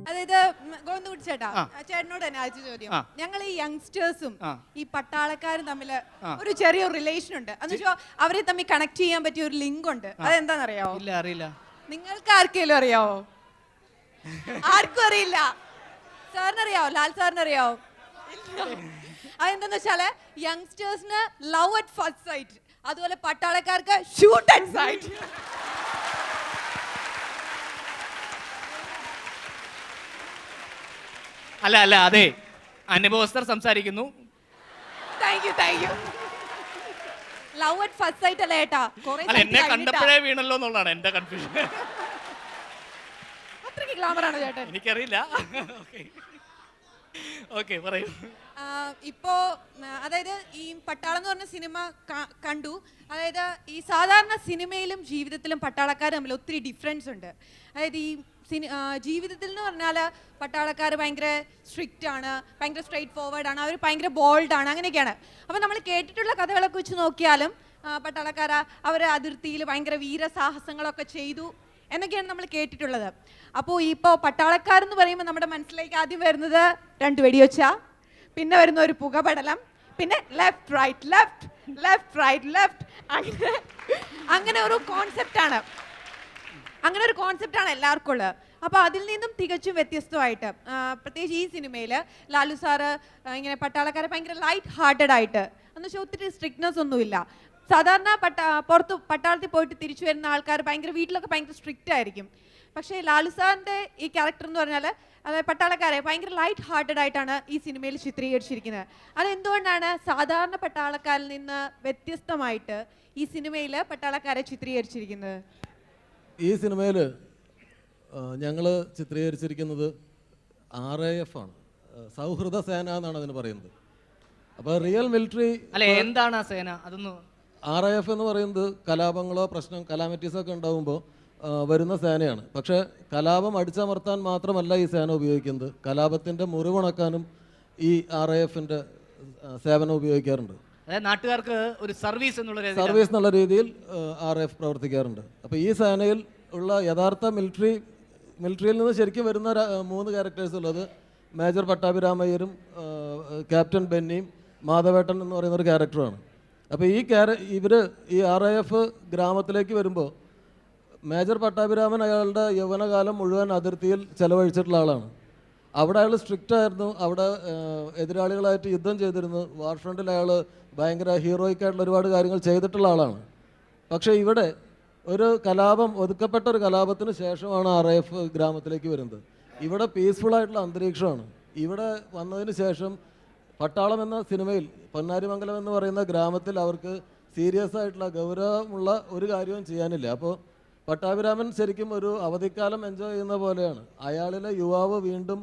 അതായത് ഗോവിന്ദകുട്ടി ചേട്ടാ, ചേട്ടനോട് തന്നെ ആദ്യ ചോദ്യം. ഞങ്ങൾ ഈ യങ്സ്റ്റേഴ്സും ഈ പട്ടാളക്കാരും തമ്മിൽ ഒരു ചെറിയ റിലേഷൻ ഉണ്ട്. എന്ന് വെച്ചാൽ അവരെ തമ്മിൽ കണക്ട് ചെയ്യാൻ പറ്റിയ ഒരു ലിങ്ക് ഉണ്ട്. അതെന്താണെന്നറിയാവോ? ഇല്ല, അറിയില്ല. നിങ്ങൾക്ക് ആർക്കെങ്കിലും അറിയാവോ? ആർക്കും അറിയില്ല. സാറിനറിയാവോ? ലാൽ സാറിനറിയാവോ? അതെന്താന്ന് വെച്ചാല് യങ്സ്റ്റേഴ്സിന് ലവ് അറ്റ് ഫസ്റ്റ് സൈറ്റ്, അതുപോലെ പട്ടാളക്കാർക്ക് ഷൂട്ട് അറ്റ് സൈറ്റ്. അല്ല അല്ല, അതെ, അനുഭവസ്ഥർ സംസാരിക്കുന്നു. ലവ് അറ്റ് ഫസ്റ്റ് സൈറ്റ് അല്ല ഏട്ടാ. അല്ല, എന്നെ കണ്ടപ്പോഴേ വീണല്ലോ എന്നുള്ളതാണ് എന്റെ കൺഫ്യൂഷൻ. അത്രയ്ക്ക് ഗ്ലാമറാണ് ചേട്ടൻ. എനിക്കറിയില്ല. ഓക്കെ, പറയൂ. ഇപ്പോ അതായത് ഈ പട്ടാളം എന്ന് പറഞ്ഞ സിനിമ കണ്ടു. അതായത് ഈ സാധാരണ സിനിമയിലും ജീവിതത്തിലും പട്ടാളക്കാർ തമ്മിൽ ഒത്തിരി ഡിഫറൻസ് ഉണ്ട്. അതായത് ഈ ജീവിതത്തിൽ എന്ന് പറഞ്ഞാൽ പട്ടാളക്കാർ ഭയങ്കര സ്ട്രിക്റ്റ് ആണ്, ഭയങ്കര സ്ട്രെയിറ്റ് ഫോർവേഡ് ആണ്, അവർ ഭയങ്കര ബോൾഡ് ആണ്, അങ്ങനെയൊക്കെയാണ്. അപ്പോൾ നമ്മൾ കേട്ടിട്ടുള്ള കഥകളൊക്കെ വെച്ച് നോക്കിയാലും പട്ടാളക്കാർ അവർ അതിർത്തിയിൽ ഭയങ്കര വീരസാഹസങ്ങളൊക്കെ ചെയ്തു എന്നൊക്കെയാണ് നമ്മൾ കേട്ടിട്ടുള്ളത്. അപ്പോൾ ഇപ്പോൾ പട്ടാളക്കാരെന്ന് പറയുമ്പോൾ നമ്മുടെ മനസ്സിലേക്ക് ആദ്യം വരുന്നത് 2 വെടിയൊച്ച, പിന്നെ വരുന്ന ഒരു പുകപടലം, പിന്നെ left right left left right left, അങ്ങനെ ഒരു കോൺസെപ്റ്റാണ്. അങ്ങനെ ഒരു കോൺസെപ്റ്റാണ് എല്ലാവർക്കും ഉള്ളത്. അപ്പോൾ അതിൽ നിന്നും തികച്ചും വ്യത്യസ്തമായിട്ട് പ്രത്യേകിച്ച് ഈ സിനിമയിൽ ലാലു സാറ് ഇങ്ങനെ പട്ടാളക്കാരെ ഭയങ്കര ലൈറ്റ് ഹാർട്ടഡ് ആയിട്ട്, എന്ന് വെച്ചാൽ ഒത്തിരി സ്ട്രിക്ട്നെസ് ഒന്നുമില്ല. സാധാരണ പുറത്ത് പട്ടാളത്തിൽ പോയിട്ട് തിരിച്ചു വരുന്ന ആൾക്കാർ ഭയങ്കര വീട്ടിലൊക്കെ ഭയങ്കര സ്ട്രിക്റ്റ് ആയിരിക്കും. പക്ഷേ ലാലു സാറിൻ്റെ ഈ ക്യാരക്ടർ എന്ന് പറഞ്ഞാൽ അതായത് പട്ടാളക്കാരെ ഭയങ്കര ലൈറ്റ് ഹാർട്ടഡ് ആയിട്ടാണ് ഈ സിനിമയിൽ ചിത്രീകരിച്ചിരിക്കുന്നത്. അതെന്തുകൊണ്ടാണ് സാധാരണ പട്ടാളക്കാരിൽ നിന്ന് വ്യത്യസ്തമായിട്ട് ഈ സിനിമയിൽ പട്ടാളക്കാരെ ചിത്രീകരിച്ചിരിക്കുന്നത്? ഈ സിനിമയിൽ ഞങ്ങൾ ചിത്രീകരിച്ചിരിക്കുന്നത് RAF ആണ്, സൗഹൃദ സേന എന്നാണ് അതിന് പറയുന്നത്. അപ്പോൾ റിയൽ മിലിറ്ററി അല്ല, എന്താണ് ആ സേന? അതൊന്ന്. RAF എന്ന് പറയുന്നത് കലാപങ്ങളോ കലാമിറ്റീസോ ഒക്കെ ഉണ്ടാകുമ്പോൾ വരുന്ന സേനയാണ്. പക്ഷേ കലാപം അടിച്ചമർത്താൻ മാത്രമല്ല ഈ സേന ഉപയോഗിക്കുന്നത്, കലാപത്തിൻ്റെ മുറിവുണക്കാനും ഈ RAFൻ്റെ സേവനം ഉപയോഗിക്കാറുണ്ട്. അതായത് നാട്ടുകാർക്ക് ഒരു സർവീസ് എന്നുള്ള രീതിയിൽ RAF പ്രവർത്തിക്കാറുണ്ട്. അപ്പോൾ ഈ സേനയിൽ ഉള്ള യഥാർത്ഥ മിലിറ്ററിയിൽ നിന്ന് ശരിക്കും വരുന്ന 3 ക്യാരക്ടേഴ്സ് ഉള്ളത് മേജർ പട്ടാഭിരാമയ്യരും ക്യാപ്റ്റൻ ബെന്നിയും മാധവേട്ടൻ എന്ന് പറയുന്നൊരു ക്യാരക്ടറാണ്. അപ്പോൾ ഇവർ ഈ RAF ഗ്രാമത്തിലേക്ക് വരുമ്പോൾ മേജർ പട്ടാഭിരാമൻ അയാളുടെ യൗവനകാലം മുഴുവൻ അതിർത്തിയിൽ ചെലവഴിച്ചിട്ടുള്ള ആളാണ്. അവിടെ അയാൾ സ്ട്രിക്റ്റ് ആയിരുന്നു, അവിടെ എതിരാളികളായിട്ട് യുദ്ധം ചെയ്തിരുന്നു. വാർ ഫ്രണ്ടിൽ അയാൾ ഭയങ്കര ഹീറോയിക്കായിട്ടുള്ള ഒരുപാട് കാര്യങ്ങൾ ചെയ്തിട്ടുള്ള ആളാണ്. പക്ഷേ ഇവിടെ ഒരു ഒതുക്കപ്പെട്ട ഒരു കലാപത്തിന് ശേഷമാണ് RAF ഗ്രാമത്തിലേക്ക് വരുന്നത്. ഇവിടെ പീസ്ഫുള്ളായിട്ടുള്ള അന്തരീക്ഷമാണ്. ഇവിടെ വന്നതിന് ശേഷം പട്ടാളം എന്ന സിനിമയിൽ പൊന്നാരിമംഗലം എന്ന് പറയുന്ന ഗ്രാമത്തിൽ അവർക്ക് സീരിയസ് ആയിട്ടുള്ള ഗൗരവമുള്ള ഒരു കാര്യവും ചെയ്യാനില്ല. അപ്പോൾ പട്ടാഭിരാമൻ ശരിക്കും ഒരു അവധിക്കാലം എൻജോയ് ചെയ്യുന്ന പോലെയാണ്. അയാളിലെ യുവാവ് വീണ്ടും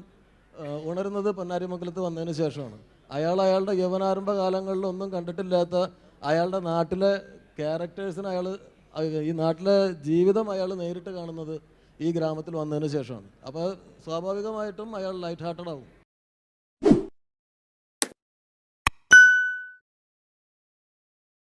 ഉണരുന്നത് പൊന്നാരിമംഗലത്ത് വന്നതിന് ശേഷമാണ്. അയാളുടെ യൗവനാരംഭ കാലങ്ങളിലൊന്നും കണ്ടിട്ടില്ലാത്ത അയാളുടെ നാട്ടിലെ ക്യാരക്ടേഴ്സിന് ഈ നാട്ടിലെ ജീവിതം അയാൾ നേരിട്ട് കാണുന്നത് ഈ ഗ്രാമത്തിൽ വന്നതിന് ശേഷമാണ്. അപ്പോൾ സ്വാഭാവികമായിട്ടും അയാൾ ലൈറ്റ് ഹാർട്ടഡ് ആവും.